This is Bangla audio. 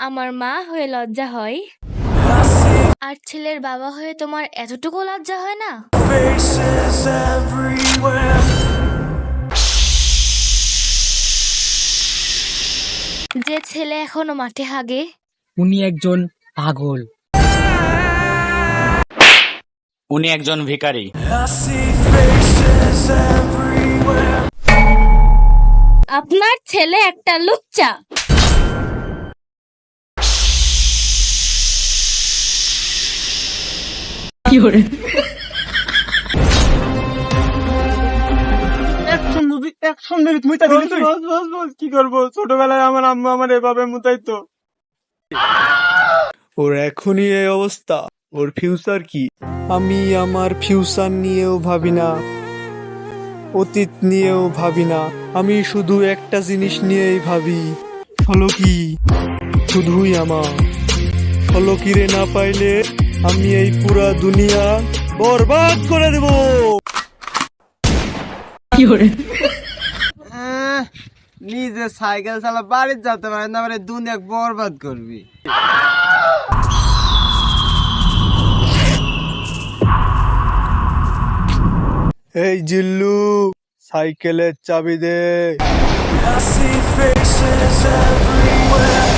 আমার মা হয়ে লজ্জা হয়, আর ছেলের বাবা হয়ে তোমার এতটুকু লজ্জা হয় না? যে ছেলে এখনো মাঠে হাগে, উনি একজন পাগল। উনি একজন ভিখারি। আপনার ছেলে একটা লুচ্চা। কি করবো? ছোটবেলায় আমার আম্মা আমার এভাবে মুতাইতো। ওর এখনই এই অবস্থা, ওর ফিউচার কি? আমি আমার ফিউচার নিয়েও ভাবি না, অতীত নিয়েও ভাবি না, আমি শুধু একটা জিনিস নিয়েই ভাবি, হলো কি? শুধুই আমার হলো কি রে, না পাইলে আমি এই পুরা দুনিয়া বরবাদ করে দেব। নিজে সাইকেল চালা বাড়ির যেতে পারে না, মানে দুনিয়া বরবাদ করবি। এই জিল্লু, সাইকেলের চাবি দে। I see faces everywhere.